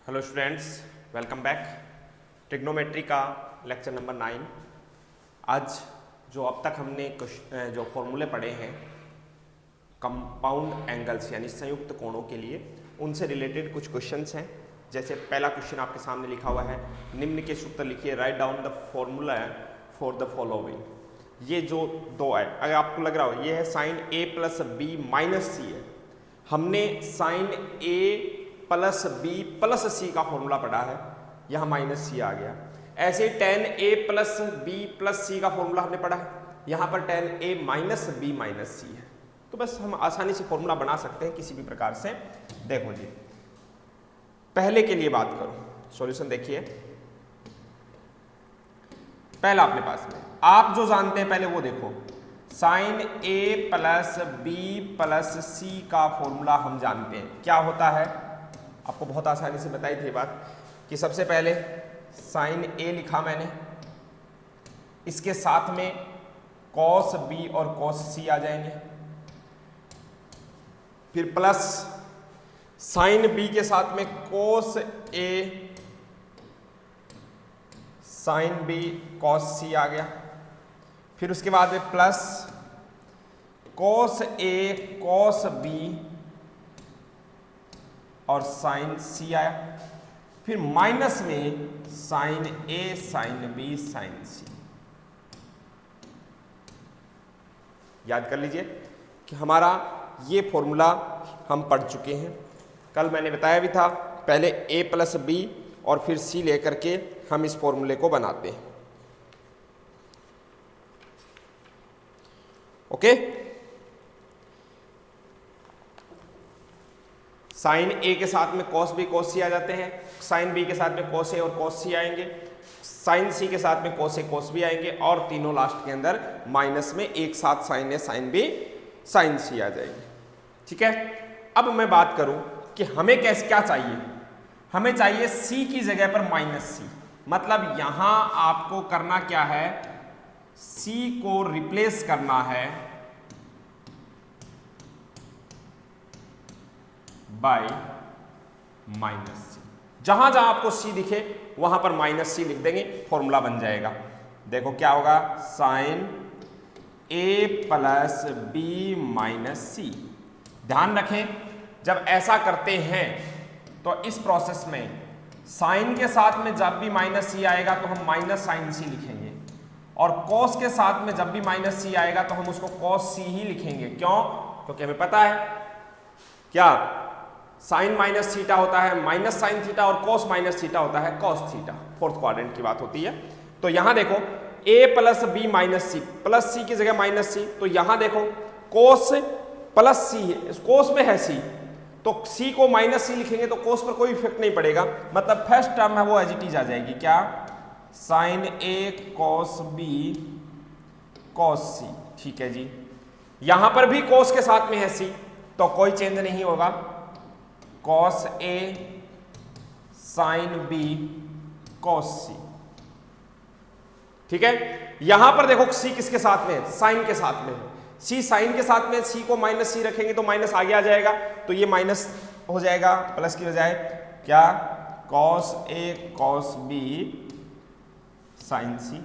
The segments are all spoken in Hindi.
Hello students, welcome back. Trigonometry का लेक्चर नंबर 9। आज जो अब तक हमने जो फॉर्मूले पढ़े हैं कंपाउंड एंगल्स यानी संयुक्त कोणों के लिए, उनसे रिलेटेड कुछ क्वेश्चंस हैं। जैसे पहला क्वेश्चन आपके सामने लिखा हुआ है, निम्न के सूत्र लिखिए, write down the formula for the following. ये जो दो है, अगर आपको लग रहा हो ये है sine A plus B minus सी है, हमने sign A plus B plus C का फॉर्मूला पढ़ा है, यहाँ माइनस सी आ गया। ऐसे ten A plus B plus C का फॉर्मूला हमने पढ़ा है, यहाँ पर ten A minus B minus सी है। तो बस हम आसानी से फॉर्मूला बना सकते हैं किसी भी प्रकार से। देखो जी, पहले के लिए बात करूं, सॉल्यूशन देखिए। पहला अपने पास में आप जो जानते हैं पहले वो देखो, sign A plus B plus C का फॉर्मूला हम जानते हैं क्या होता है। आपको बहुत आसानी से बताई थी बात कि सबसे पहले साइन ए लिखा मैंने, इसके साथ में कॉस बी और कॉस सी आ जाएंगे, फिर प्लस साइन बी के साथ में कोस ए साइन बी कॉस सी आ गया, फिर उसके बाद में plus cos A cos B और साइन सी आया, फिर माइनस में sign A sine B sign सी। याद कर लीजिए कि हमारा ये फॉर्मूला हम पढ़ चुके हैं। कल मैंने बताया भी था, पहले ए प्लस बी और फिर सी लेकर के हम इस फॉर्मूले को बनाते हैं। ओके, साइन ए के साथ में कॉस बी कॉस सी आ जाते हैं, साइन बी के साथ में कॉस ए और कॉस सी आएंगे, साइन सी के साथ में कॉस ए कॉस बी आएंगे, और तीनों लास्ट के अंदर माइनस में एक साथ sign A sine B sign सी आ जाएंगे। ठीक है, अब मैं बात करूं कि हमें कैसे क्या चाहिए। हमें चाहिए सी की जगह पर माइनस सी, मतलब यहां आपको करना क्या है, सी को रिप्लेस करना है बाय माइनस सी। जहां जहां आपको सी दिखे वहां पर माइनस सी लिख देंगे, फॉर्मूला बन जाएगा। देखो क्या होगा, sign A plus B minus सी। ध्यान रखें, जब ऐसा करते हैं तो इस प्रोसेस में साइन के साथ में जब भी माइनस सी आएगा तो हम माइनस साइन सी लिखेंगे, और कॉस के साथ में जब भी माइनस सी आएगा तो हम उसको कॉस सी ही लिखेंगे। क्यों? क्योंकि हमें पता है क्या, साइन माइनस थीटा होता है माइनस साइन थीटा, और कॉस माइनस थीटा होता है कॉस थीटा। फोर्थ क्वाड्रेंट की बात होती है। तो यहां देखो ए प्लस बी माइनस सी, प्लस सी की जगह माइनस सी, तो यहां देखो कोस प्लस सी है, कोस में है सी, तो सी को माइनस सी लिखेंगे तो कोस पर कोई इफेक्ट नहीं पड़ेगा, मतलब फर्स्ट टर्म है वो एज इट इज आ जाएगी। क्या, साइन ए कॉस बी कॉस सी। ठीक है जी, यहां पर भी कोस के साथ में है सी तो कोई चेंज नहीं होगा, cos A sine B cos सी। ठीक है, यहां पर देखो सी किसके साथ में है, साइन के साथ में है, सी साइन के साथ में, सी को माइनस सी रखेंगे तो माइनस आगे आ जाएगा, तो ये माइनस हो जाएगा प्लस की बजाय। क्या, cos A cos B sign सी।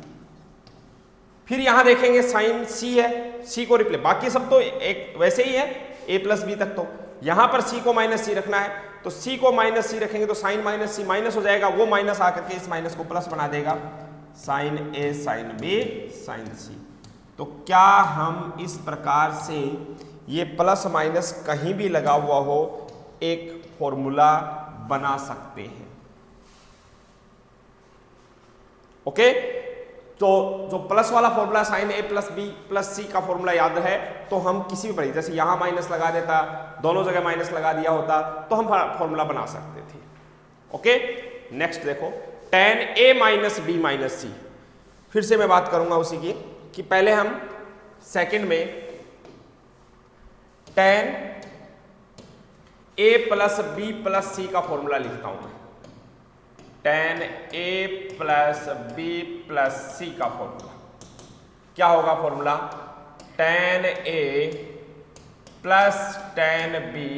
फिर यहां देखेंगे साइन सी है, सी को रिप्लेस, बाकी सब तो एक वैसे ही है ए प्लस बी तक, तो यहां पर सी को माइनस सी रखना है, तो सी को माइनस सी रखेंगे तो साइन माइनस सी माइनस हो जाएगा, वो माइनस आकर के इस माइनस को प्लस बना देगा, sign A sine B sign सी। तो क्या हम इस प्रकार से ये प्लस माइनस कहीं भी लगा हुआ हो एक फॉर्मूला बना सकते हैं। ओके, तो जो प्लस वाला formula sine A plus B plus C का फॉर्मूला याद है तो हम किसी भी पढ़ी, जैसे यहां माइनस लगा देता, दोनों जगह माइनस लगा दिया होता तो हम फॉर्मूला बना सकते थे। ओके, नेक्स्ट देखो, ten A minus B minus C. फिर से मैं बात करूंगा उसी की, कि पहले हम सेकंड में tan A plus B plus C का फॉर्मूला लिखता हूं मैं, tan A plus B plus C का फॉर्मूला क्या होगा, formula tan A plus tan B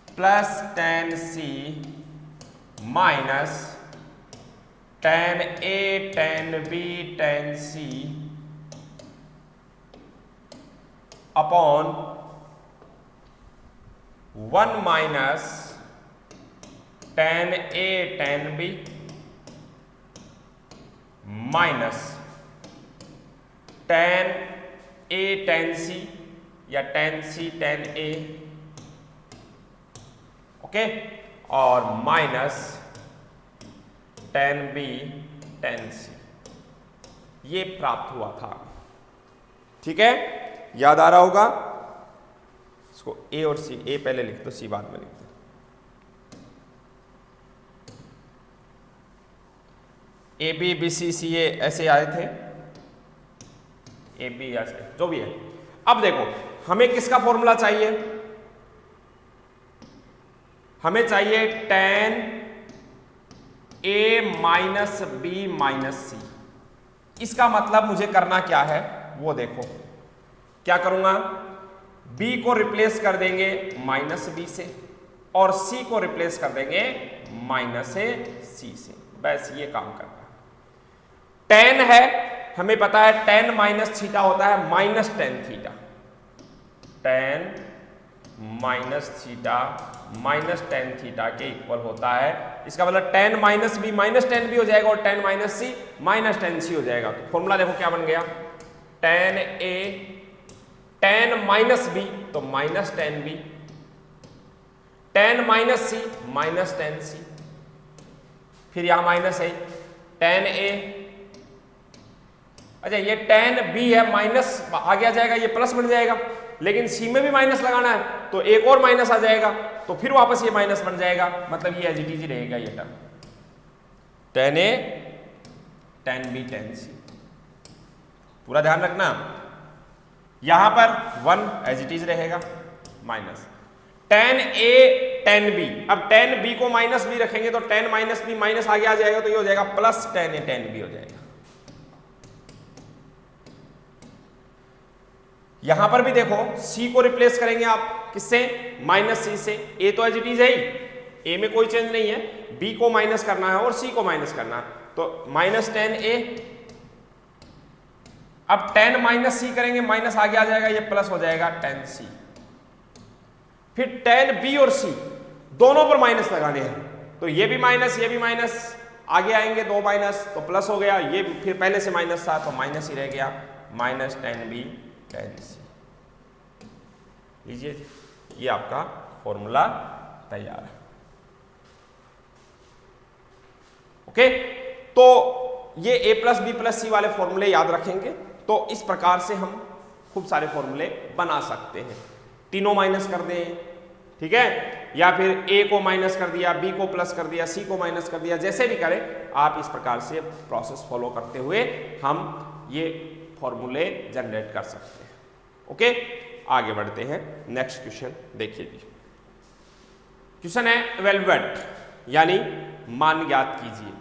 plus tan C minus tan A tan B tan C upon 1 minus tan A tan B minus tan A tan C या tan C tan A, okay, और minus tan B tan C, ये प्राप्त हुआ था। ठीक है, याद आ रहा होगा। इसको A और C, A पहले लिख दो, C बाद में लिख दो। A B B C C A ऐसे आए थे, A B ऐसे जो भी है। अब देखो हमें किसका फॉर्मूला चाहिए, हमें चाहिए tan A minus B minus C। इसका मतलब मुझे करना क्या है वो देखो, क्या करूंगा, B को रिप्लेस कर देंगे माइनस B से और C को रिप्लेस कर देंगे माइनस C से, बस ये काम करना है। tan है, हमें पता है tan माइनस थीटा होता है minus tan theta, tan minus theta minus tan theta के इक्वल होता है। इसका मतलब tan minus B minus tan B हो जाएगा और tan minus C minus tan C हो जाएगा। तो फॉर्मूला देखो क्या बन गया, tan A tan minus B तो minus tan B, tan minus C minus tan C, फिर यहां माइनस है tan A, अच्छा ये tan B है माइनस आगे आ जाएगा, ये प्लस बन जाएगा, लेकिन C में भी माइनस लगाना है तो एक और माइनस आ जाएगा तो फिर वापस ये माइनस बन जाएगा, मतलब ये एज इट इज रहेगा ये term tan A tan B tan C। पूरा ध्यान रखना, यहां पर 1 एज इट इज रहेगा minus tan A tan B, अब tan B को माइनस B रखेंगे तो tan माइनस B माइनस आगे आ जाएगा तो ये हो जाएगा plus tan A tan B हो जाएगा। यहां पर भी देखो C को रिप्लेस करेंगे आप किससे, माइनस C से, A तो एज इट इज है ही, A में कोई चेंज नहीं है, B को माइनस करना है और C को माइनस करना है, तो माइनस tan A, अब tan माइनस C करेंगे माइनस आगे आ जाएगा, ये प्लस हो जाएगा tan C, फिर tan B और C दोनों पर माइनस लगाने हैं तो ये भी माइनस ये भी माइनस, आगे आएंगे दो माइनस तो प्लस हो गया, ये फिर पहले से माइनस था तो माइनस ही रह गया, minus tan B tan C। लीजिए ये आपका फॉर्मूला तैयार है। ओके, तो ये A plus B plus C वाले फॉर्मूले याद रखेंगे तो इस प्रकार से हम खूब सारे फॉर्मूले बना सकते हैं। तीनों माइनस कर दें, ठीक है, या फिर A को माइनस कर दिया, B को प्लस कर दिया, C को माइनस कर दिया, जैसे भी करें आप इस प्रकार से प्रोसेस फॉलो करते हुए हम ये फॉर्मूले जनरेट कर सकते हैं। ओके, आगे बढ़ते हैं, नेक्स्ट क्वेश्चन देखिए जी। क्वेश्चन है इवैल्यूएट यानी मान ज्ञात कीजिए,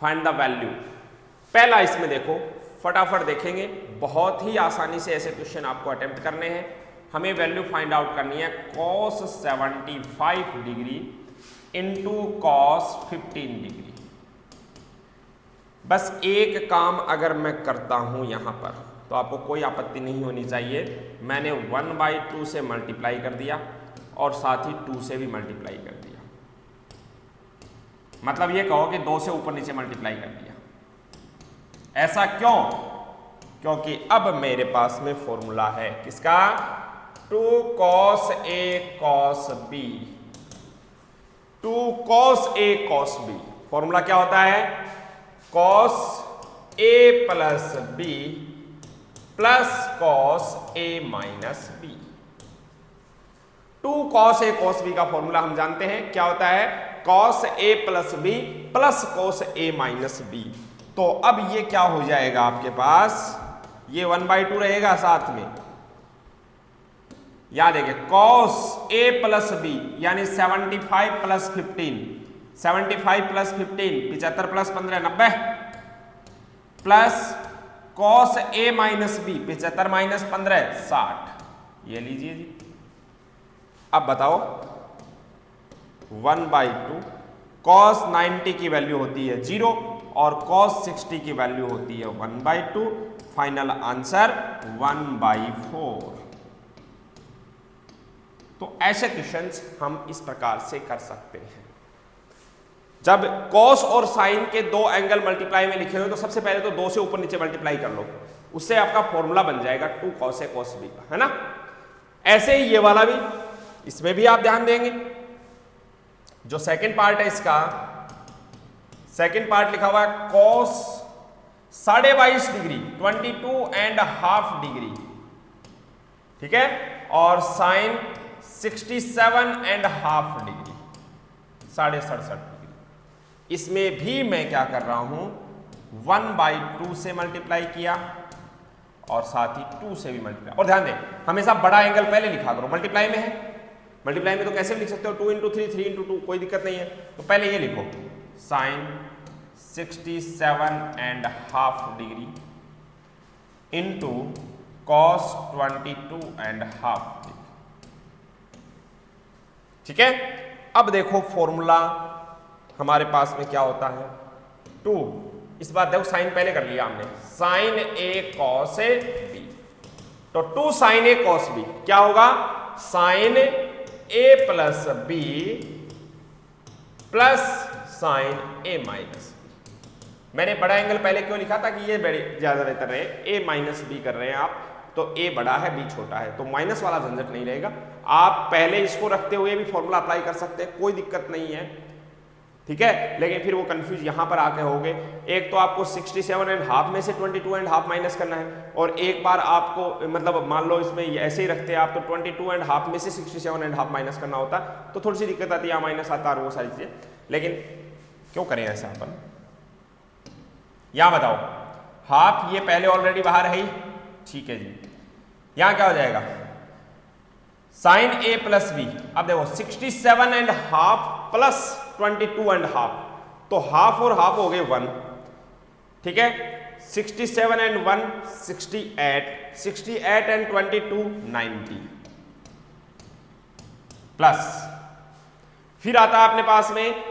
फाइंड द वैल्यू। पहला इसमें देखो फटाफट देखेंगे, बहुत ही आसानी से ऐसे क्वेश्चन आपको अटेम्प्ट करने हैं। हमें वैल्यू फाइंड आउट करनी है cos 75 degree into cos 15 degree. बस एक काम अगर मैं करता हूं यहां पर तो आपको कोई आपत्ति नहीं होनी चाहिए, मैंने 1/2 से मल्टीप्लाई कर दिया और साथ ही 2 से भी मल्टीप्लाई कर दिया, मतलब ये कहो कि 2 से ऊपर नीचे मल्टीप्लाई कर दिया। ऐसा क्यों? क्योंकि अब मेरे पास में फॉर्मूला है किसका, 2 cos A cos B, 2 cos A cos B। Formula क्या होता है, cos A plus B plus cos A minus B। 2 cos A cos B का फॉर्मूला हम जानते हैं क्या होता है, cos A plus B plus cos A minus B। तो अब ये क्या हो जाएगा आपके पास, ये 1/2 रहेगा साथ में, याद है cos A प्लस B यानी 75 plus 15, 75 plus 15 75 plus 15 90 plus cos A minus B 75 minus 15 60। ये लीजिए जी, अब बताओ 1/2 cos 90 की वैल्यू होती है 0 और cos 60 की वैल्यू होती है 1/2। Final answer 1/4। तो ऐसे क्वेश्चंस हम इस प्रकार से कर सकते हैं। जब cos और sin के दो एंगल मल्टीप्लाई में लिखे हुए तो सबसे पहले तो 2 से ऊपर नीचे मल्टीप्लाई कर लो, उससे आपका फॉर्मूला बन जाएगा 2 cos A cos B का, है ना। ऐसे ही ये वाला भी, इसमें भी आप ध्यान देंगे। जो सेकंड पार्ट है इसका, सेकंड पार्ट लिखा हुआ है cos 22.5 डिग्री 22.5 डिग्री, ठीक है, और sin 67.5 डिग्री 67.5 डिग्री। इसमें भी मैं क्या कर रहा हूं, 1/2 से मल्टीप्लाई किया और साथ ही 2 से भी मल्टीप्लाई। और ध्यान दें, हमेशा बड़ा एंगल पहले लिखा करो। मल्टीप्लाई में है, मल्टीप्लाई में तो कैसे भी लिख सकते हो, 2 × 3 3 × 2, कोई दिक्कत नहीं है। तो पहले ये लिखो sin 67.5 degree into cos 22.5 degree, ठीक है। अब देखो फॉर्मूला हमारे पास में क्या होता है, 2, इस बात देखो साइन पहले कर लिया हमने, sin A cos B, तो 2 sin A cos B क्या होगा, sin A plus B plus sin A minus B। मैंने बड़ा एंगल पहले क्यों लिखा था कि ये बड़े ज्यादा बेहतर रहे, A माइनस B कर रहे हैं आप, तो A बड़ा है B छोटा है, तो माइनस वाला झंझट नहीं रहेगा। आप पहले इसको रखते हुए भी फॉर्मूला अप्लाई कर सकते हैं, कोई दिक्कत नहीं है, ठीक है। लेकिन फिर वो कंफ्यूज यहां पर आके होगे। एक तो आपको 67.5 में से 22.5 माइनस करना है, और एक बार आपको मतलब मान लो इसमें ऐसे ही रखते हैं आप, तो 22.5 में से 67.5 माइनस करना होता, तो थोड़ी सी दिक्कत आती है, माइनस आता है वो सारी चीजें। लेकिन क्यों करें ऐसा अपन, यहां बताओ, हाफ ये पहले ऑलरेडी बाहर है ही, ठीक है जी। यहां क्या हो जाएगा, sin A प्लस B। अब देखो 67.5 प्लस 22.5, तो हाफ और हाफ हो गए 1, ठीक है। 67 and 1 68, 68 and 22 90, प्लस फिर आता है अपने पास में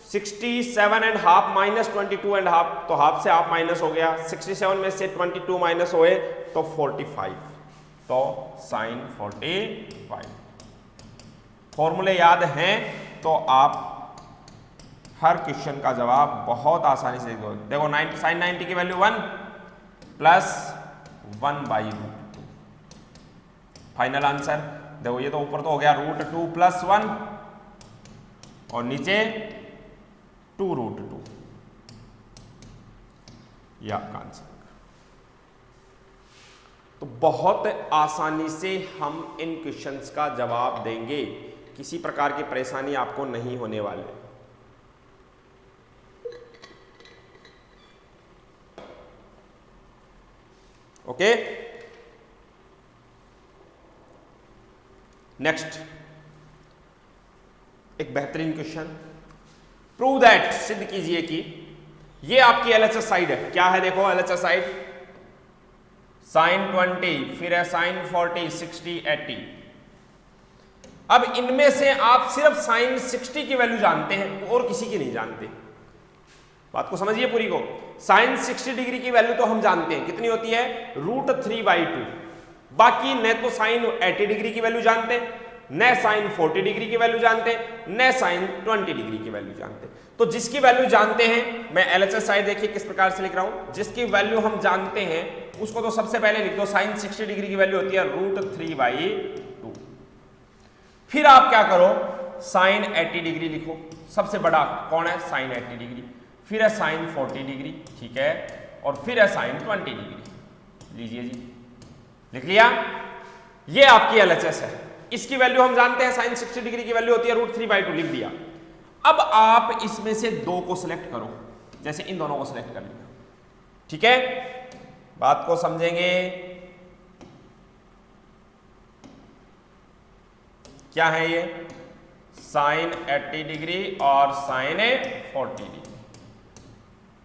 67.5 माइनस 22.5, तो हाफ से हाफ माइनस हो गया, 67 में से 22 माइनस हुए तो 45, तो sin 45। फॉर्मूले याद हैं तो आप हर क्वेश्चन का जवाब बहुत आसानी से देखो। sin 90 की वैल्यू 1 प्लस 1/√2। फाइनल आंसर देखो, ये तो ऊपर तो हो गया √2 प्लस 1 और नीचे 2√2, ये आपका आंसर। तो बहुत आसानी से हम इन क्वेश्चंस का जवाब देंगे, किसी प्रकार की परेशानी आपको नहीं होने वाली। ओके, नेक्स्ट एक बेहतरीन क्वेश्चन, प्रूव दैट, सिद्ध कीजिए कि ये आपकी एलएचएस साइड है। क्या है देखो एलएचएस साइड, sin 20, फिर है sin 40, 60, 80। अब इनमें से आप सिर्फ sin 60 की वैल्यू जानते हैं और किसी की नहीं जानते। बात को समझिए पूरी को। sin 60 डिग्री की वैल्यू तो हम जानते हैं कितनी होती है, √3/2। बाकी न तो sin 80 डिग्री की वैल्यू जानते, न sin 40 डिग्री की वैल्यू जानते, न sin 20 डिग्री की वैल्यू जानते। तो जिसकी वैल्यू जानते हैं, मैं एलएचएस साइड देखिए किस प्रकार से लिख रहा हूं, जिसकी वैल्यू हम जानते हैं उसको तो सबसे पहले लिख दो, sin 60 डिग्री की वैल्यू होती है √3/2। फिर आप क्या करो, sin 80 डिग्री लिखो, सबसे बड़ा कौन है, sin 80 डिग्री, फिर है sin 40 डिग्री, ठीक है, और फिर है sin 20 डिग्री। लीजिए जी, लिख लिया, ये आपकी एलएचएस है। इसकी वैल्यू हम जानते हैं, sin 60 डिग्री की वैल्यू होती है √3/2, लिख दिया। अब आप इसमें से दो को सिलेक्ट करो, जैसे इन दोनों को सिलेक्ट कर लिया, ठीक है। बात को समझेंगे, क्या है ये, sin 80 डिग्री और sin 40 डिग्री,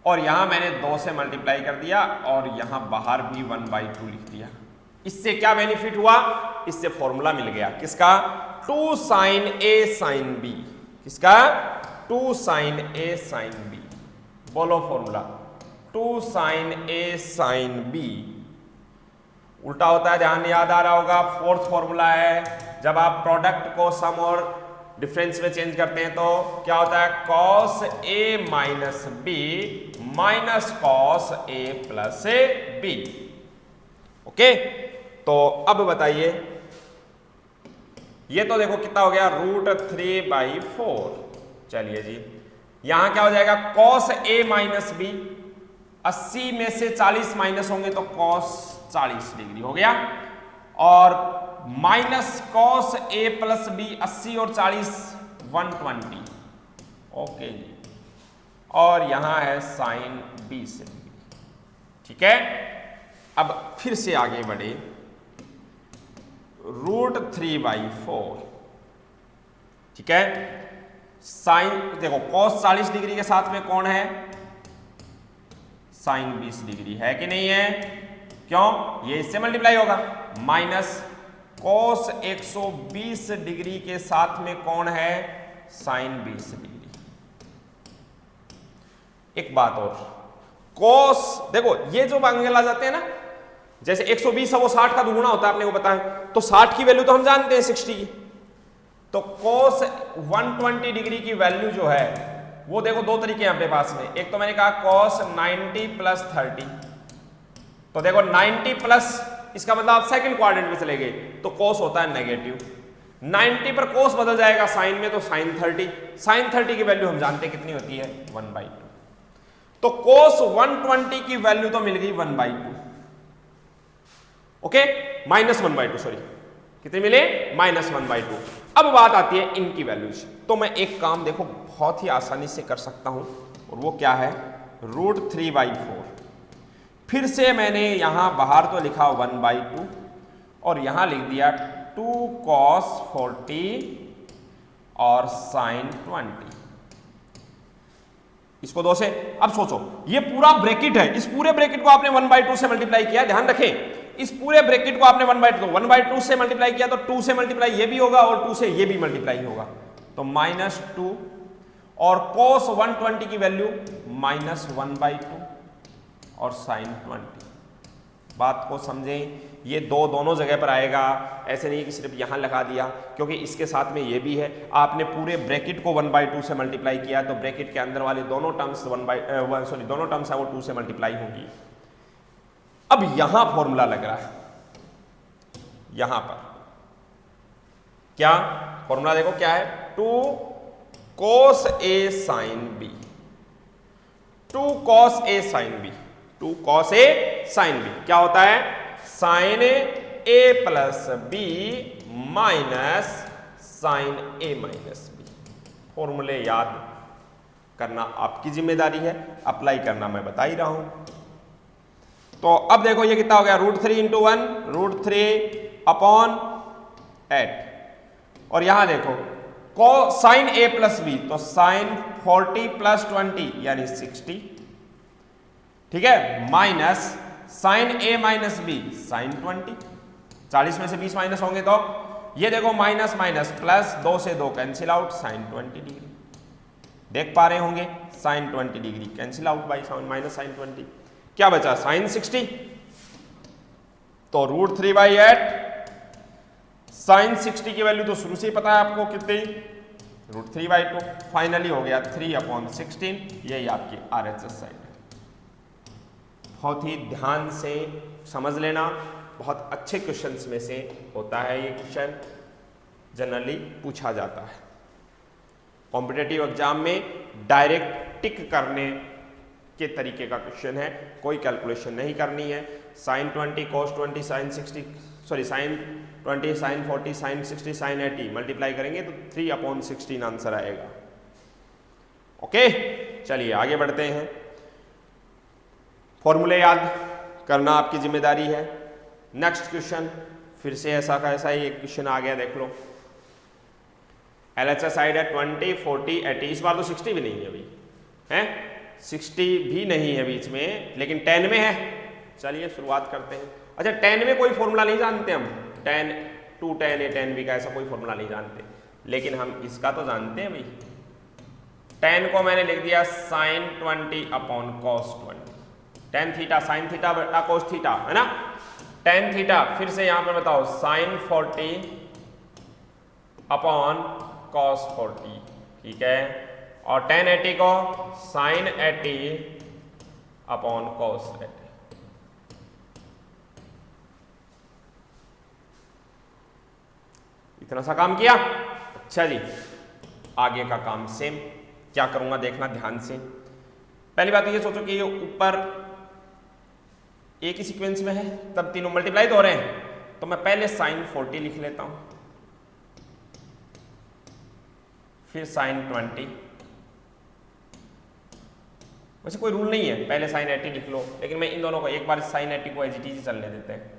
और यहां मैंने 2 से मल्टीप्लाई कर दिया और यहां बाहर भी 1/2 लिख दिया। इससे क्या बेनिफिट हुआ, इससे फॉर्मूला मिल गया किसका, 2 sin A sin B, किसका 2 साइन ए साइन बी। बोलो formula 2 sine A sine B उल्टा होता है, ध्यान याद आ रहा होगा। फोर्थ फॉर्मूला है, जब आप प्रोडक्ट को सम और डिफरेंस में चेंज करते हैं तो क्या होता है, cos A minus B minus cos A plus B. Okay, तो अब बताइए, ये तो देखो कितना हो गया, √3/4। चलिए जी, यहां क्या हो जाएगा, कॉस ए माइनस बी, 80 में से 40 माइनस होंगे तो कॉस 40 डिग्री हो गया, और minus cos A plus B, 80 और 40 120। ओके जी, और यहां है साइन 20 डिग्री। ठीक है, अब फिर से आगे बढ़े, √3/4। ठीक है, साइन देखो कॉस 40 डिग्री के साथ में कौन है, साइन 20 डिग्री है कि नहीं है, क्यों, ये इससे मल्टीप्लाई होगा, माइनस कॉस 120 डिग्री के साथ में कौन है, साइन 20 डिग्री। एक बात और, कॉस देखो ये जो एंगल आ जाते हैं ना, जैसे 120 है वो 60 का दुगुना होता है, आपने को पता है, तो 60 की वैल्यू तो हम जानते हैं 60 की, तो cos 120 डिग्री की वैल्यू जो है वो देखो दो तरीके हैं अपने पास में। एक तो मैंने कहा cos 90 + 30, तो देखो 90 प्लस, इसका मतलब आप सेकंड क्वाड्रेंट में चले गए तो cos होता है नेगेटिव, 90 पर cos बदल जाएगा साइन में तो sin 30, sin 30 की वैल्यू हम जानते हैं कितनी होती है 1/2, तो cos 120 की वैल्यू तो मिल गई 1/2। ओके, -1/2, सॉरी कितने मिले, -1/2। अब बात आती है इनकी वैल्यूज, तो मैं एक काम देखो बहुत ही आसानी से कर सकता हूं, और वो क्या है, √3/4। फिर से मैंने यहां बाहर तो लिखा 1/2 और यहां लिख दिया 2 cos 40 और sin 20। इसको 2 से, अब सोचो ये पूरा ब्रैकेट है, इस पूरे ब्रैकेट को आपने 1/2 से मल्टीप्लाई किया, ध्यान रखें, इस पूरे ब्रैकेट को आपने 1/2 से मल्टीप्लाई किया तो 2 से मल्टीप्लाई ये भी होगा और 2 से ये भी मल्टीप्लाई होगा, तो -2, और cos 120 की वैल्यू -1/2 और sin 20। बात को समझें, ये दोनों जगह पर आएगा, ऐसे नहीं कि सिर्फ यहां लगा दिया, क्योंकि इसके साथ में ये भी है, आपने पूरे ब्रैकेट को 1/2 से मल्टीप्लाई किया तो ब्रैकेट के अंदर वाले दोनों टर्म्स दोनों टर्म्स है वो 2 से मल्टीप्लाई होगी। अब यहां फॉर्मूला लग रहा है, यहां पर क्या फॉर्मूला देखो क्या है, 2 cos A sin B, 2 cos A sin B, 2 cos A sin B क्या होता है, sin A plus B minus sin A minus B। फॉर्मूले याद करना आपकी जिम्मेदारी है, अप्लाई करना मैं बता ही रहा हूं। तो अब देखो ये कितना हो गया, √3 × 1 √3/8, और यहां देखो sin A प्लस B, तो sin 40 + 20 यानी 60, ठीक है, minus sin A minus B sin 20, 40 में से 20 माइनस होंगे तो ये देखो माइनस माइनस प्लस, 2 से 2 कैंसिल आउट, sin 20 डिग्री, देख पा रहे होंगे sin 20 degree cancel out by -sin 20, क्या बचा sin 60, तो √3/8, sin 60 की वैल्यू तो शुरू से ही पता है आपको कितनी, √3/2, फाइनली हो गया 3/16, यही आपकी RHS साइड है। बहुत ही ध्यान से समझ लेना, बहुत अच्छे क्वेश्चंस में से होता है ये क्वेश्चन, जनरली पूछा जाता है कॉम्पिटिटिव एग्जाम में, डायरेक्ट टिक करने के तरीके का क्वेश्चन है, कोई कैलकुलेशन नहीं करनी है। sin 20 cos 20 sin 60 sorry sin 20 sin 40 sin 60 sin 80 multiply करेंगे तो 3/16 आंसर आएगा। ओके, चलिए आगे बढ़ते हैं। फॉर्मूले याद करना आपकी जिम्मेदारी है। नेक्स्ट क्वेश्चन, फिर से ऐसा का ऐसा ही एक क्वेश्चन आ गया, देख लो। LHS साइड है 20 40 80, इस बार तो 60 भी नहीं है अभी, है 60 भी नहीं है बीच में, लेकिन 10 में है। चलिए शुरुआत करते हैं। अच्छा, 10 में कोई फॉर्मूला नहीं जानते हम, 10 2 10 A 10 B का ऐसा कोई फॉर्मूला नहीं जानते, लेकिन हम इसका तो जानते हैं भाई, tan को मैंने लिख दिया sin 20 upon cos 20, tan theta sin theta बटा cos थीटा, है ना, tan थीटा, फिर से यहां पर बताओ sin 40 अपॉन cos 40, ठीक है, और tan 80 को sin 80 अपॉन cos 80। इतना सा काम किया। अच्छा जी, आगे का काम सेम, क्या करूंगा देखना ध्यान से। पहली बात ये सोचो कि ये ऊपर एक ही सीक्वेंस में है, तब तीनों मल्टीप्लाई तो हो रहे हैं, तो मैं पहले sin 40 लिख लेता हूं, फिर sin 20, वैसे कोई रूल नहीं है पहले sin 80 लिख लो, लेकिन मैं इन दोनों को एक बार sin 80 को एज इट इज चलने देते हैं।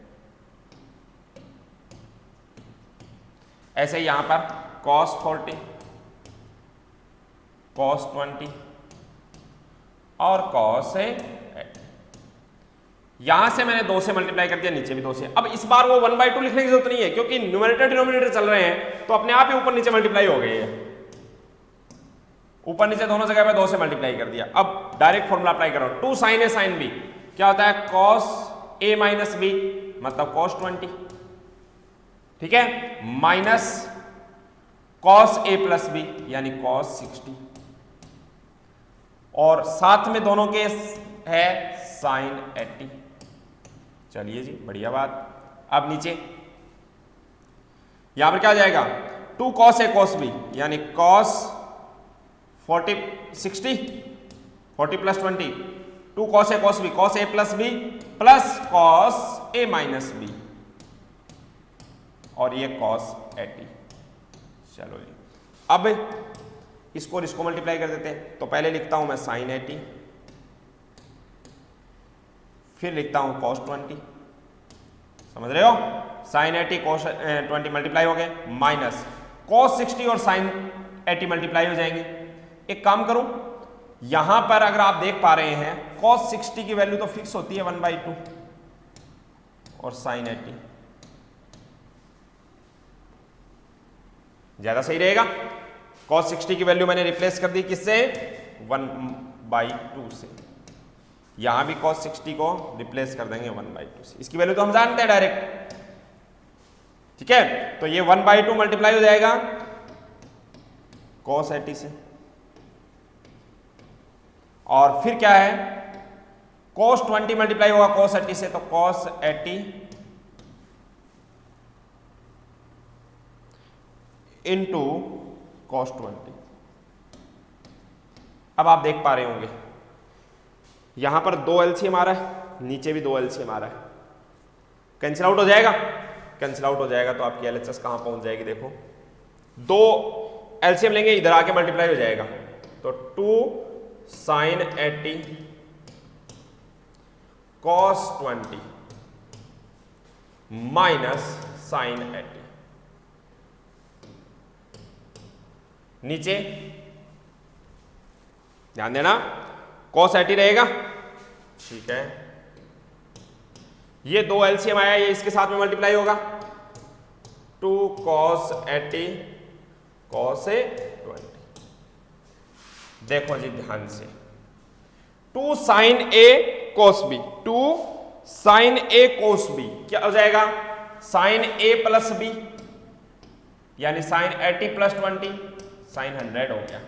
ऐसे यहां पर cos 40, cos 20 और cos 80, यहां से मैंने 2 से मल्टीप्लाई कर दिया, नीचे भी 2 से। अब इस बार वो 1/2 लिखने की जरूरत नहीं है, क्योंकि न्यूमरेटर डिनोमिनेटर चल रहे हैं, तो अपने आप ही ऊपर नीचे मल्टीप्लाई हो गई है, ऊपर नीचे दोनों जगह पे 2 से मल्टीप्लाई कर दिया। अब डायरेक्ट फॉर्मूला अप्लाई करो, 2 sin A sin B क्या होता है, cos A माइनस B मतलब cos 20, ठीक है, minus cos A plus B यानी cos 60, और साथ में दोनों के है sin 80। चलिए जी, बढ़िया बात। अब नीचे यहां पर क्या आ जाएगा, 2 cos A cos B यानी cos 60 plus 20, 2 cos A cos B, cos A plus B plus cos A minus B, और ये cos 80। चलो जी, अब इसको और इसको मल्टीप्लाई कर देते हैं, तो पहले लिखता हूं मैं sin 80, फिर लिखता हूं cos 20, समझ रहे हो, sin 80 cos 20 मल्टीप्लाई हो गए, माइनस cos 60 और sin 80 मल्टीप्लाई हो जाएंगे। एक काम करूं, यहां पर अगर आप देख पा रहे हैं cos 60 की वैल्यू तो फिक्स होती है 1/2, और sin 80 ज्यादा सही रहेगा। cos 60 की वैल्यू मैंने रिप्लेस कर दी किससे, 1/2 से, यहां भी cos 60 को रिप्लेस कर देंगे 1/2 से, इसकी वैल्यू तो हम जानते हैं डायरेक्ट, ठीक है, तो ये 1/2 मल्टीप्लाई हो जाएगा cos 80 से, और फिर क्या है, cos 20 मल्टीप्लाई होगा cos 80 से, तो cos 80 इंटू cos 20। अब आप देख पा रहे होंगे यहां पर 2 LCM आ रहा है, नीचे भी 2 LCM आ रहा है, कैंसिल आउट हो जाएगा, कैंसिल आउट हो जाएगा तो आपकी LHS कहां पहुंच जाएगी, देखो 2 LCM लेंगे, इधर आके मल्टीप्लाई हो जाएगा, तो 2 sin 80 cos 20 माइनस sin 80, नीचे ध्यान देना cos 80 रहेगा, ठीक है, ये 2 LCM आया, ये इसके साथ में मल्टीप्लाई होगा, 2 cos 80 cos 20। देखो जी ध्यान से, 2 sin A cos B, 2 sin A cos B क्या हो जाएगा, sin A प्लस B यानी sin 80 प्लस 20 sin 100 हो गया,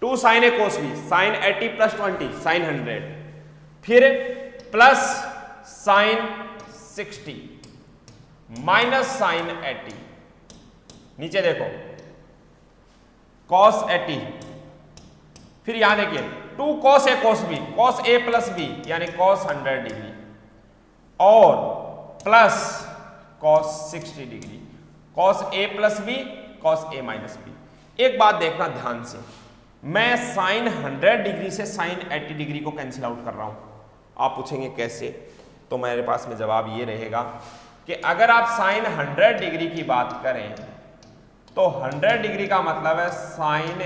2 sin A cos B sin 80 plus 20 sin 100, फिर प्लस sin 60 माइनस sin 80, नीचे देखो cos 80, फिर यहां देखिए 2 cos A cos B, cos A plus B यानी cos 100 डिग्री, और plus cos 60 degree, cos A plus B cos A minus B। एक बात देखना ध्यान से, मैं sin 100 डिग्री से sin 80 डिग्री को कैंसिल आउट कर रहा हूं। आप पूछेंगे कैसे, तो मेरे पास में जवाब ये रहेगा कि अगर आप sin 100 डिग्री की बात करें तो 100 डिग्री का मतलब है sin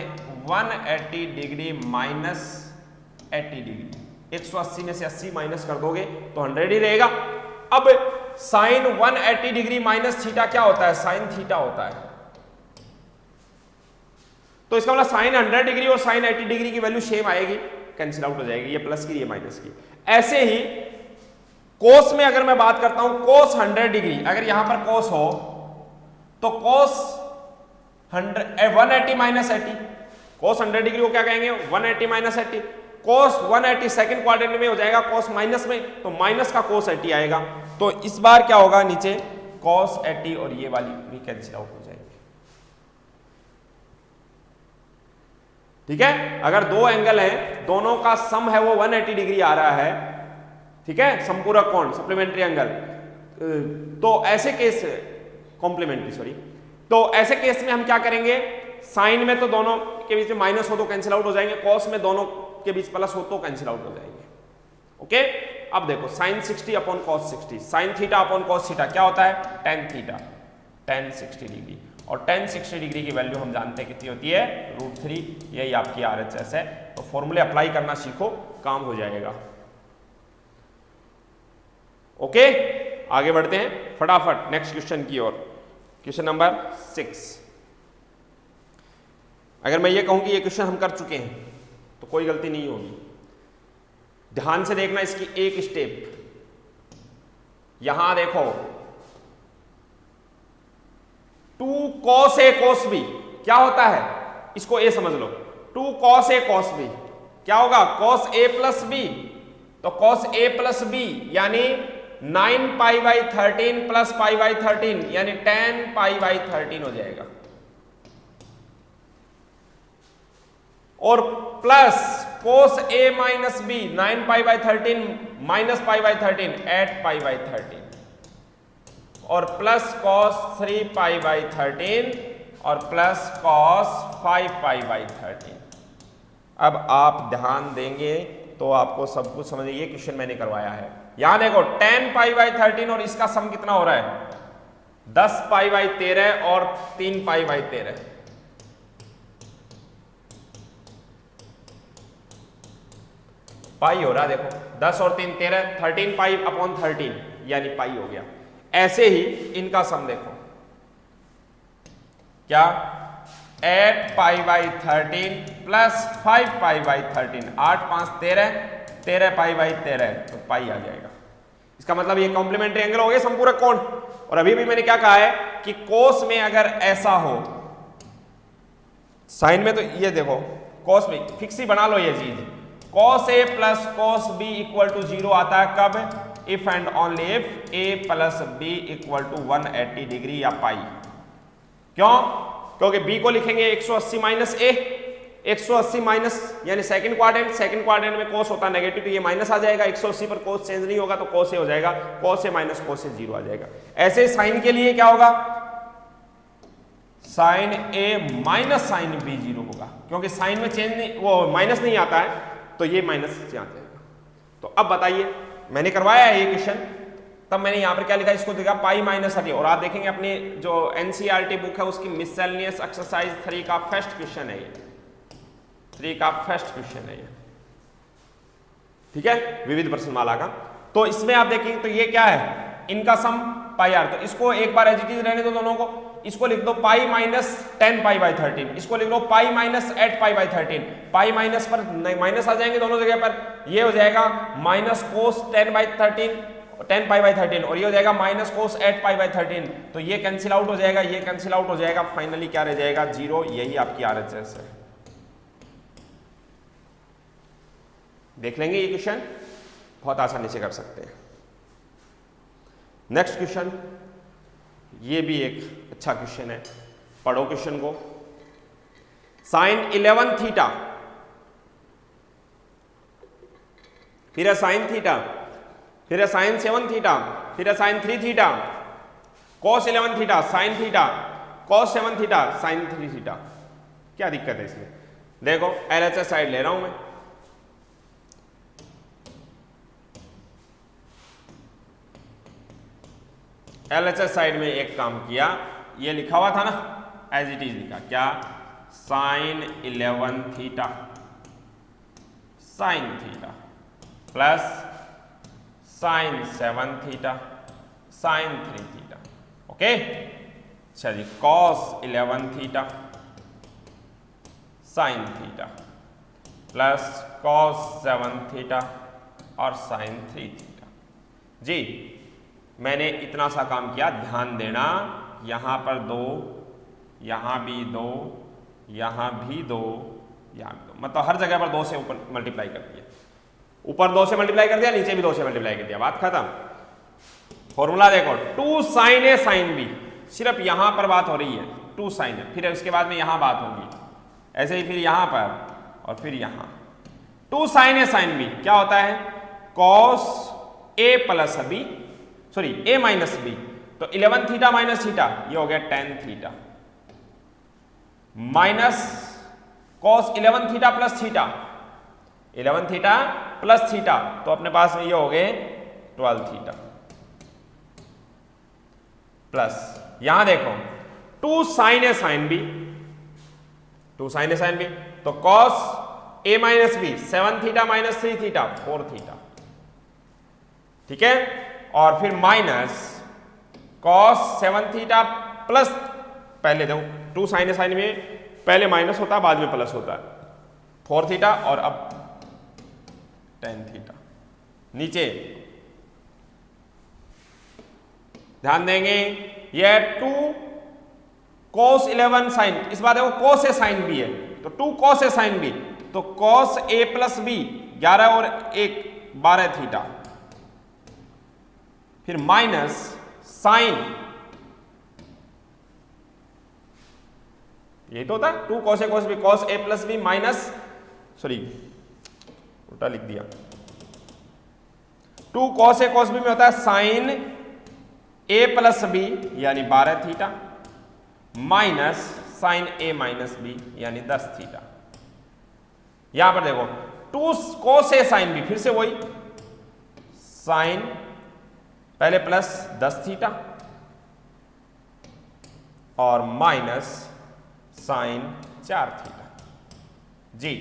180 डिग्री माइनस 80 डिग्री, 180 में से 80 माइनस कर दोगे तो 100 ही रहेगा। अब sin 180 डिग्री माइनस थीटा क्या होता है, sin थीटा होता है, तो इसका मतलब साइन 100 डिग्री और साइन 80 डिग्री की वैल्यू सेम आएगी, कैंसिल आउट हो जाएगी, ये प्लस की ये माइनस की। ऐसे ही कोस में अगर मैं बात करता हूं, कोस 100 डिग्री, अगर यहां पर कोस हो तो कोस 180 माइनस 80, कोस 100 डिग्री को क्या कहेंगे 180 माइनस 80, कोस 180 सेकंड क्वाड्रेंट में हो जाएगा कोस माइनस में, तो माइनस का कोस 80 आएगा। तो इस बार क्या होगा, नीचे कोस 80 और ये वाली भी कैंसिल आउट हो जाएगी। ठीक है, अगर दो एंगल है, दोनों का सम है वो 180 डिग्री आ रहा है, ठीक है, समपूरक कोण सप्लीमेंट्री एंगल, तो ऐसे केस कॉम्प्लीमेंट्री सॉरी, तो ऐसे केस में हम क्या करेंगे, साइन में तो दोनों के बीच में माइनस हो तो कैंसिल आउट हो जाएंगे, कॉस में दोनों के बीच प्लस हो तो कैंसिल आउट हो जाएंगे। ओके, अब देखो sine 60 upon cos 60, sine theta upon cos theta क्या होता है, टेन थीटा, टेन 60 डिग्री, और टेन 60 डिग्री की वैल्यू हम जानते हैं कितनी होती है, √3, यही आपकी RHS है। तो फॉर्मूले अप्लाई करना सीखो, काम हो जाएगा। ओके, आगे बढ़ते हैं फटाफट नेक्स्ट क्वेश्चन की ओर। Question number 6। अगर मैं ये कहूं कि ये क्वेश्चन हम कर चुके हैं तो कोई गलती नहीं होगी, ध्यान से देखना इसकी एक स्टेप। यहां देखो 2 cos A cos B क्या होता है, इसको A समझ लो, 2 cos A cos B क्या होगा, cos A प्लस B, तो cos A प्लस B यानी 9 π/13 प्लस π/13 यानी 10 π/13 हो जाएगा, और plus cos A minus B 9 π/13 minus π/13 8 π/13, और प्लस cos 3 π/13 और प्लस cos 5 π/13। अब आप ध्यान देंगे तो आपको सब कुछ समझ, ये क्वेश्चन मैंने करवाया है। यहां देखो 10 π/13 और इसका सम कितना हो रहा है, 10 π/13 और 3 π/13, पाई हो रहा है, देखो 10 और 3 13, 13 π/13 यानी पाई हो गया। ऐसे ही इनका सम देखो क्या, 8 π/13 प्लस 5 π/13, 8 5 13, 13 π/13, तो पाई आ जाएगा। इसका मतलब ये कॉम्प्लीमेंट्री एंगल हो गया संपूरक कोण। और अभी भी मैंने क्या कहा है कि कोस में अगर ऐसा हो, साइन में तो ये देखो कोस में फिक्स ही बना लो ये चीज, cos A plus cos B equal to 0 आता है कब, if and only if A plus B equal to 180 degree या पाई। क्यों, क्योंकि B को लिखेंगे 180 माइनस A, 180 माइनस यानी सेकंड क्वाड्रेंट में cos होता है नेगेटिव, तो ये माइनस आ जाएगा, 180 पर cos चेंज नहीं होगा तो cos A हो जाएगा, cos A minus cos A 0 आ जाएगा। ऐसे साइन के लिए क्या होगा, sine A minus sine B 0 होगा, क्योंकि साइन में चेंज नहीं, वो माइनस नहीं आता है, तो ये माइनस से आ जाएगा। तो अब बताइए, मैंने करवाया है ये क्वेश्चन, तब मैंने यहां पर क्या लिखा, इसको देखा पाई माइनस 30, और आप देखेंगे अपनी जो NCERT बुक है उसकी मिससेलेनियस एक्सरसाइज 3 का फर्स्ट क्वेश्चन है ये, 3 का फर्स्ट क्वेश्चन है ये, ठीक है, विविध प्रश्नमाला का। तो इसमें आप देखेंगे तो ये क्या है, इनका सम पाई आर, तो इसको एक बार एज इट इज रहने दो दोनों को, इसको लिख दो पाई माइनस 10 π/13, इसको लिख दो पाई माइनस 8 π/13, पाई माइनस पर माइनस आ जाएंगे दोनों जगह पर, ये हो जाएगा माइनस कोस 10 π/13 और ये हो जाएगा माइनस कोस 8 π/13, तो ये कैंसिल आउट हो जाएगा, ये कैंसिल आउट हो जाएगा, फाइनली क्या रह जाएगा 0, यही आपकी RHS है। देख लेंगे ये क्वेश्चन, बहुत आसानी से कर सकते हैं। नेक्स्ट क्वेश्चन, ये भी एक अच्छा क्वेश्चन है, पढ़ो क्वेश्चन को। साइन 11 थीटा, फिर है साइन थीटा, फिर है साइन 7 थीटा, फिर है sine 3 theta, cos 11 theta, sine theta, cos 7 theta, sine 3 theta. क्या दिक्कत है इसमें, देखो LHS साइड ले रहा हूं मैं, LHS साइड में एक काम किया, ये लिखा हुआ था ना, एज इट इज लिखा, क्या, sine 11 theta sine theta plus sine 7 theta sine 3 theta. Okay, चलिए cos 11 theta sine theta plus cos 7 theta और साइन 3 थीटा। जी मैंने इतना सा काम किया, ध्यान देना यहां पर 2, यहां भी 2, यहां भी 2, यहां भी 2, मतलब हर जगह पर 2 से ऊपर मल्टीप्लाई कर दिया, ऊपर 2 से मल्टीप्लाई कर दिया, नीचे भी 2 से मल्टीप्लाई कर दिया, बात खत्म। फॉर्मूला देखो 2 साइन ए साइन बी, सिर्फ यहां पर बात हो रही है 2 साइन है, फिर उसके बाद में यहां बात होगी, ऐसे ही फिर यहां पर और फिर यहां 2 साइन ए साइन बी क्या होता है cos A plus B, sorry A minus B, तो 11 थीटा माइनस थीटा ये हो गया 10 theta minus cos 11 theta plus theta, 11 theta plus theta, तो अपने पास में ये हो गए 12 थीटा प्लस यहां देखो 2 sine A sine B, 2 sine A sine B, तो cos A minus B 7 theta minus 3 theta 4 theta, ठीक है, और फिर माइनस कॉस 7 थीटा प्लस, पहले देखो 2 साइन ए साइन में पहले माइनस होता है बाद में प्लस होता है, 4 थीटा और अब 10 थीटा, नीचे ध्यान देंगे ये 2 cos 11 साइन, इस बार देखो cos ए साइन बी है, तो 2 cos ए साइन बी, तो cos ए प्लस बी 11 और 1 12 थीटा, फिर माइनस साइन, यही तो होता है 2 cos ए cos बी, cos ए प्लस बी माइनस, सॉरी उल्टा लिख दिया, 2 cos ए cos बी में होता है साइन ए प्लस बी यानी 12 theta minus sign A minus B यानी 10 थीटा। यहां पर देखो 2 cos ए साइन बी, फिर से वही साइन पहले प्लस 10 थीटा और माइनस साइन 4 थीटा। जी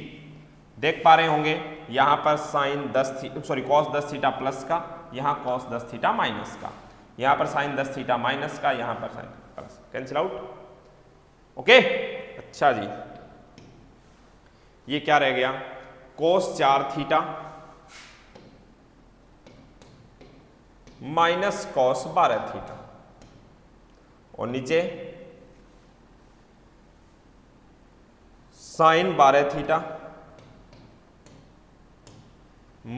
देख पा रहे होंगे यहां पर sine 10 theta, sorry cos 10 theta plus का, यहां cos 10 थीटा माइनस का, यहां पर साइन 10 थीटा माइनस का, यहां पर sine plus, cancel out, okay. अच्छा जी ये क्या रह गया cos 4 theta minus cos 12 theta, और नीचे sine 12 theta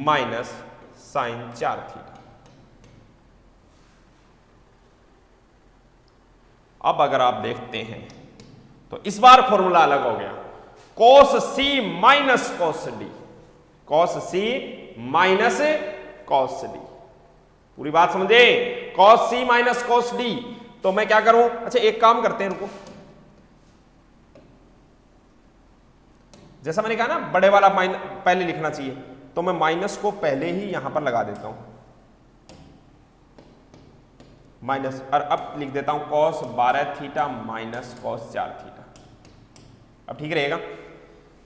minus sine 4 theta. अब अगर आप देखते हैं तो इस बार फॉर्मूला अलग हो गया, cos c minus cos d, cos c minus cos d, पूरी बात समझे, cos c minus cos d, तो मैं क्या करूं, अच्छा एक काम करते हैं, रुको, जैसा मैंने कहा ना बड़े वाला माइनस पहले लिखना चाहिए, तो मैं माइनस को पहले ही यहां पर लगा देता हूं माइनस, और अब लिख देता हूं cos 12 theta minus cos 4 theta, अब ठीक रहेगा,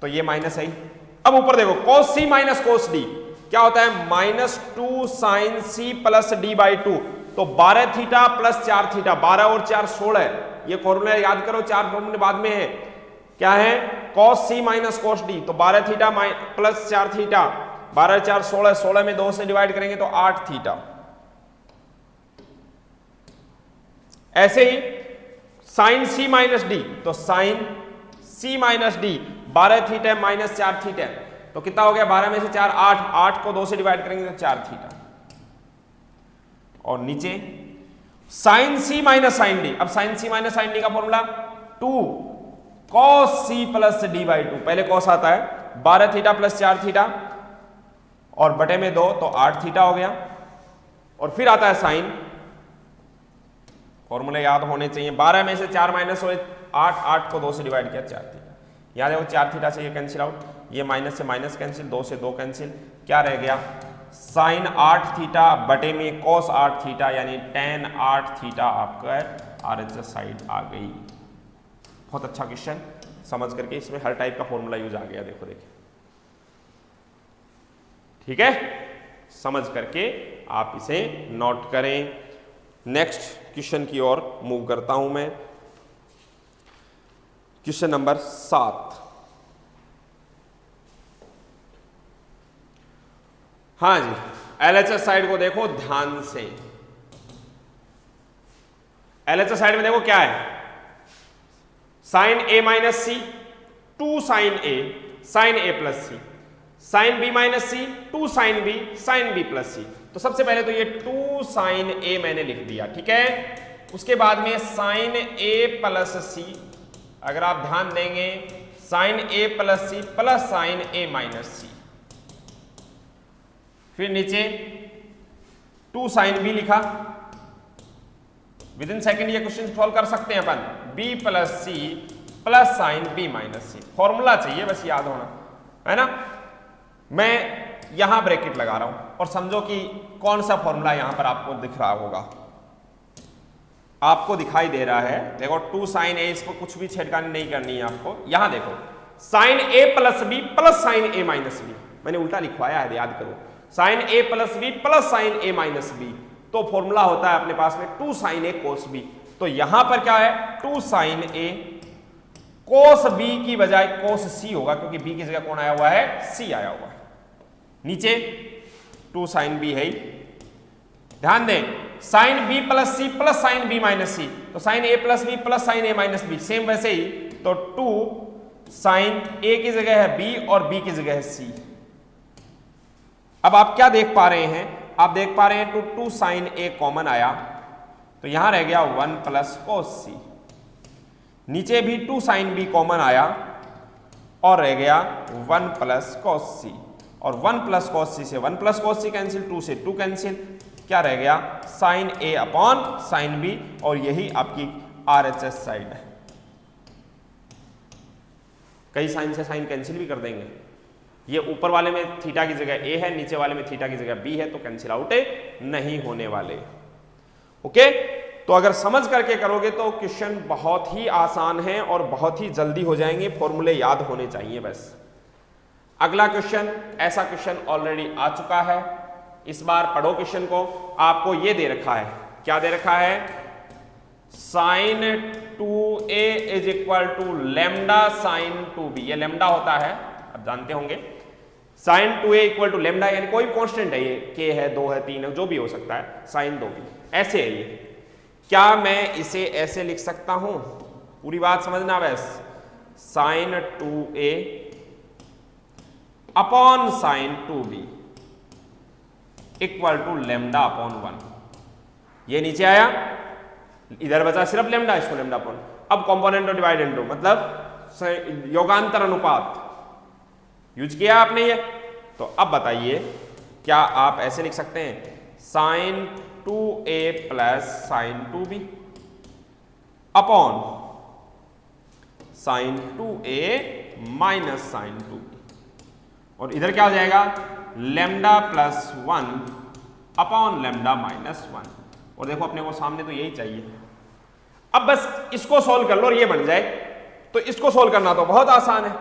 तो ये माइनस है। अब ऊपर देखो cos c minus cos d क्या होता है minus 2 sine c plus d by 2, तो 12 थीटा प्लस 4 थीटा, 12 और 4 16, ये फॉर्मूला याद करो, 4 फॉर्मूले बाद में है, क्या है cos c minus cos d, तो 12 थीटा प्लस 4 थीटा, 12 4 16, 16 में 2 से डिवाइड करेंगे तो 8 थीटा। ऐसे ही साइन c माइनस डी, तो sine c minus d 12 theta minus 4 theta, तो कितना हो गया 12 में से 4 8, 8 को 2 से डिवाइड करेंगे तो 4 थीटा, और नीचे sine c minus sine D, अब sine c minus sine D का formula 2 cos c plus D by 2, पहले cos आता है 12 थीटा प्लस 4 थीटा और बटे में 2, तो 8 थीटा हो गया, और फिर आता है साइन, फॉर्मूले याद होने चाहिए, 12 में से 4 माइनस हुए 8, 8 को 2 से डिवाइड किया 4 थीटा, याद है वो 4 थीटा से ये कैंसिल आउट, ये माइनस से माइनस कैंसिल, 2 से 2 कैंसिल, क्या रह गया साइन 8 थीटा बटे में cos 8 थीटा यानी tan 8 थीटा आपका RHS साइड आ गई। बहुत अच्छा क्वेश्चन, समझ करके इसमें हर टाइप का फॉर्मूला यूज आ गया, देखो देखिए, ठीक है, समझ करके आप इसे नोट करें। नेक्स्ट क्वेश्चन की ओर मूव करता हूं मैं, क्वेश्चन नंबर 7। हाँ जी, एलएचएस साइड को देखो ध्यान से। एलएचएस साइड में देखो क्या है, sine A minus C, 2 sine A, sine A plus C, sine B minus C, 2 sine B, sine B plus C. तो सबसे पहले तो ये 2 साइन ए मैंने लिख दिया, ठीक है। उसके बाद में साइन ए प्लस सी, अगर आप ध्यान देंगे sine A plus C plus sine A minus C, फिर नीचे 2 साइन बी लिखा। विद इन सेकेंड ये क्वेश्चन सॉल्व कर सकते हैं अपन, B plus C plus sine B minus C. Formula चाहिए बस याद होना, है ना। मैं यहां ब्रैकेट लगा रहा हूं और समझो कि कौन सा फॉर्मूला यहां पर आपको दिख रहा होगा, आपको दिखाई दे रहा है। देखो 2 साइन ए, इसको कुछ भी छेड़खानी नहीं करनी है आपको। यहां देखो sign A plus B plus sine A minus B, मैंने उल्टा लिखवाया है, याद करो। Sign A plus B plus sine A minus B, तो फॉर्मूला होता है अपने पास में 2 साइन ए कोस बी। तो यहां पर क्या है, 2 साइन ए कोस बी की बजाय कोस सी होगा, क्योंकि बी की जगह कौन आया हुआ है, सी आया हुआ है। नीचे 2 साइन बी है, ध्यान दें sine B plus C plus sine B minus C, तो sine A plus B plus sine A minus B, same वैसे ही। तो 2 साइन ए की जगह है बी और बी की जगह है सी। अब आप क्या देख पा रहे हैं, आप देख पा रहे हैं 2 साइन ए कॉमन आया, तो यहां रह गया 1 प्लस कोस सी। नीचे भी 2 साइन बी कॉमन आया और रह गया 1 प्लस कोस सी, और 1 प्लस कोस सी से 1 प्लस कोस सी कैंसिल, 2 से 2 कैंसिल, क्या रह गया साइन ए अपॉन साइन बी, और यही आपकी आरएचएस साइड है। कई साइन से साइन कैंसिल भी कर देंगे, ये ऊपर वाले में थीटा की जगह ए है, नीचे वाले में थीटा की जगह बी है, तो कैंसिल आउट नहीं होने वाले। ओके, तो अगर समझ करके करोगे तो क्वेश्चन बहुत ही आसान है और बहुत ही जल्दी हो जाएंगे, फॉर्मूले याद होने चाहिए बस। अगला क्वेश्चन, ऐसा क्वेश्चन ऑलरेडी आ चुका है, इस बार पढ़ो क्वेश्चन को। आपको ये दे रखा है, क्या दे रखा है, sine 2a is equal to lambda sine 2b। ये लेमडा होता है, आप जानते होंगे। Sign 2a equal to lambda, यानी कोई कांस्टेंट है, ये k है, 2 है, 3 है, जो भी हो सकता है, साइन 2b ऐसे है ये। क्या मैं इसे ऐसे लिख सकता हूं, पूरी बात समझना बस, sine 2a upon sine 2b equal to lambda upon 1। ये नीचे आया, इधर बचा सिर्फ लेमडा, इसको लेमडा अपॉन। अब कॉम्पोनेंट और डिवाइड इनटू, मतलब योगांतर अनुपात यूज किया आपने ये। तो अब बताइए, क्या आप ऐसे लिख सकते हैं, sine 2a plus sine 2b upon sine 2a minus sine 2b, और इधर क्या हो जाएगा, lambda plus 1 upon lambda minus 1। और देखो अपने को सामने तो यही चाहिए। अब बस इसको सोल्व कर लो और ये बन जाए। तो इसको सोल्व करना तो बहुत आसान है।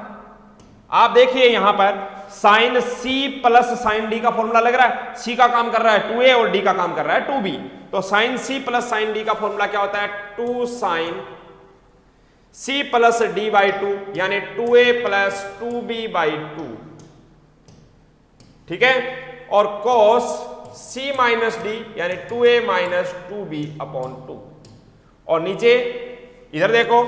आप देखिए यहां पर sine c plus sine d का फॉर्मूला लग रहा है, c का काम कर रहा है 2a और d का काम कर रहा है 2b। तो sine c plus sine d का फॉर्मूला क्या होता है, 2 sine c plus d by 2, यानी 2a प्लस 2b बाई 2, ठीक है। और cos c माइनस d, यानी 2a माइनस 2b अपॉन 2। और नीचे इधर देखो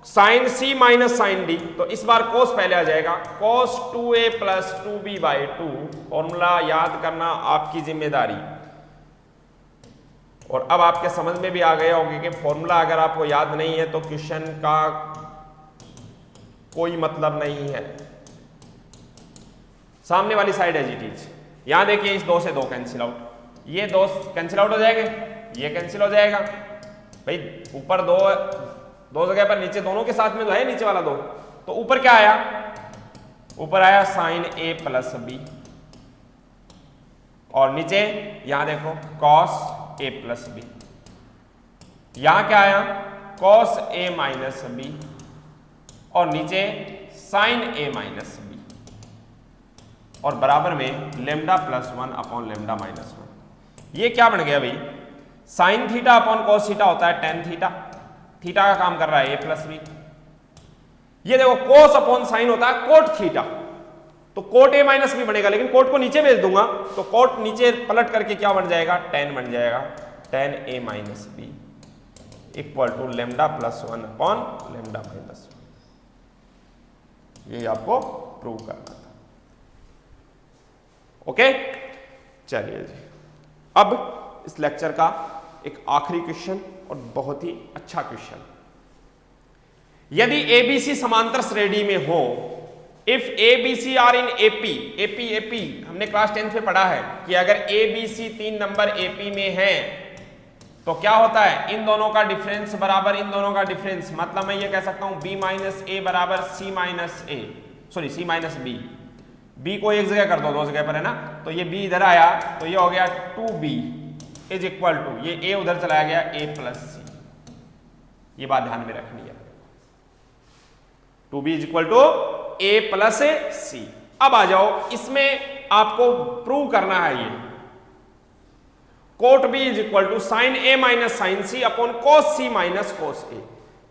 sine c minus sine d, तो इस बार cos पहले आ जाएगा, cos 2a plus 2b by 2। Formula याद करना आपकी जिम्मेदारी। और अब आपके समझ में भी आ गया होगा कि फॉर्मूला अगर आपको याद नहीं है तो क्वेश्चन का कोई मतलब नहीं है। सामने वाली साइड है जी टीच, यहां देखिए इस 2 से 2 कैंसिल आउट, ये 2 कैंसिल आउट हो जाएंगे, ये कैंसिल हो जाएगा भाई। ऊपर 2 जगह पर, नीचे दोनों के साथ में तो है नीचे वाला 2। तो ऊपर क्या आया, ऊपर आया साइन a प्लस b, और नीचे यहां देखो cos a प्लस b। यहां क्या आया, cos a माइनस b, और नीचे साइन a माइनस b, और बराबर में lambda plus 1 upon lambda minus 1। ये क्या बन गया भाई, sign theta upon cos theta होता है टेन थीटा, थीटा का काम कर रहा है a प्लस बी। ये देखो कोस अपॉन साइन होता है कोट थीटा, तो कोट ए माइनस बी बनेगा, लेकिन कोट को नीचे भेज दूंगा तो कोट नीचे पलट करके क्या बन जाएगा, टेन बन जाएगा। Tan A minus B equal to lambda plus 1 upon lambda minus 1। यही आपको प्रूव करना था। ओके, चलिए जी, अब इस लेक्चर का एक आखिरी क्वेश्चन और बहुत ही अच्छा क्वेश्चन। यदि एबीसी समांतर श्रेणी में हो, if ABC are in AP, AP हमने क्लास 10th में पढ़ा है कि अगर एबीसी 3 नंबर एपी में है तो क्या होता है, इन दोनों का डिफरेंस बराबर इन दोनों का डिफरेंस, मतलब मैं ये कह सकता हूं बी माइनस ए बराबर C minus A, sorry C minus B. B को एक जगह कर दो, दो जगह पर है ना, तो ये बी इधर आया तो ये हो गया 2b इज इक्वल टू, ये ए उधर चलाया गया a प्लस सी। ये बात ध्यान में रखनी है, 2b is equal to a plus C. अब आ जाओ, इसमें आपको प्रूव करना है ये cot b is equal to sine a minus sine C upon cos c minus cos a।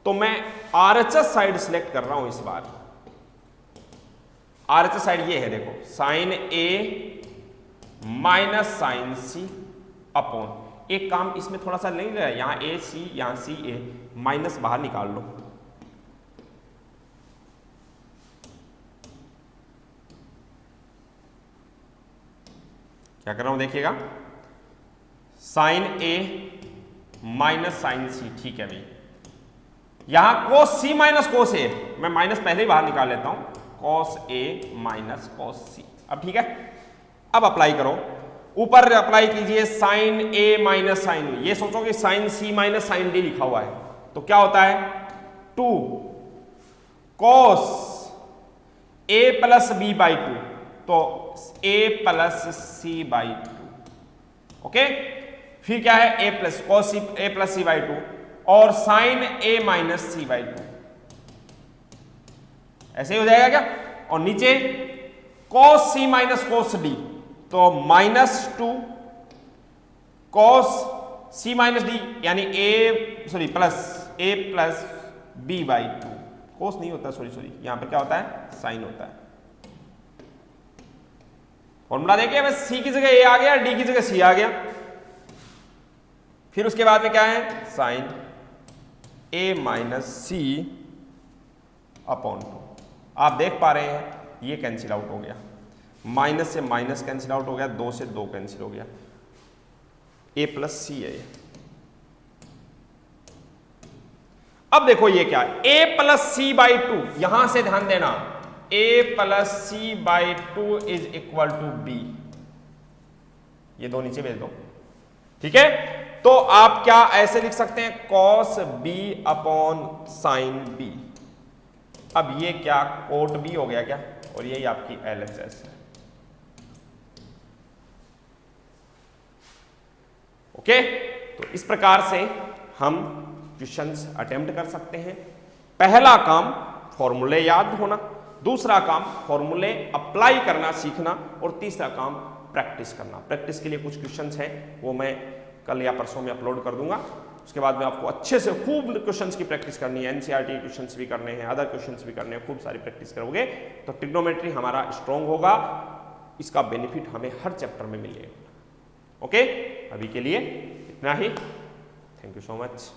तो मैं RHS साइड सिलेक्ट कर रहा हूं इस बार। RHS साइड ये है, देखो sine a minus sine C upon, एक काम इसमें थोड़ा सा नहीं है, यहां ए सी, यहां सी ए, माइनस बाहर निकाल लो। क्या कर रहा हूं देखिएगा, साइन ए माइनस साइन सी, ठीक है भाई। यहां कोस सी माइनस कोस ए, मैं माइनस पहले ही बाहर निकाल लेता हूं, कोस ए माइनस कोस सी। अब ठीक है, अब अप्लाई करो, ऊपर अप्लाई कीजिए sine A minus sine B. ये सोचो कि sine C minus sine D लिखा हुआ है तो क्या होता है, 2 cos A plus B by 2, तो a plus C by 2। Okay, फिर क्या है, a plus cos C, A plus C by 2 और sine a minus C by 2, ऐसे ही हो जाएगा क्या। और नीचे कोस सी माइनस कोस डी, तो -2 कोस सी माइनस डी यानी a प्लस बी बाई 2। कोस नहीं होता, सॉरी यहां पर क्या होता है, साइन होता है। फॉर्मूला देखिए, बस सी की जगह ए आ गया, डी की जगह सी आ गया। फिर उसके बाद में क्या है, sine A minus C upon 2। आप देख पा रहे हैं ये कैंसिल आउट हो गया, माइनस से माइनस कैंसिल आउट हो गया, 2 से 2 कैंसिल हो गया, ए प्लस सी है ये। अब देखो ये क्या है, ए प्लस सी बाई 2, यहां से ध्यान देना, a plus C by 2 is equal to B. ये दो नीचे भेज दो, ठीक है। तो आप क्या ऐसे लिख सकते हैं, cos B upon sine B. अब ये क्या कोट बी हो गया क्या, और यही आपकी LHS है। ओके, तो इस प्रकार से हम क्वेश्चंस अटेम्प्ट कर सकते हैं। पहला काम फॉर्मूले याद होना, दूसरा काम फॉर्मूले अप्लाई करना सीखना, और तीसरा काम प्रैक्टिस करना। प्रैक्टिस के लिए कुछ क्वेश्चंस हैं, वो मैं कल या परसों में अपलोड कर दूंगा। उसके बाद में आपको अच्छे से खूब क्वेश्चंस की प्रैक्टिस करनी है, NCERT क्वेश्चंस भी करने हैं, अदर क्वेश्चंस भी करने हैं, खूब सारी प्रैक्टिस करोगे तो ट्रिग्नोमेट्री हमारा स्ट्रॉन्ग होगा। इसका बेनिफिट हमें हर चैप्टर में मिलेगा। ओके, अभी के लिए इतना ही। Thank you so much.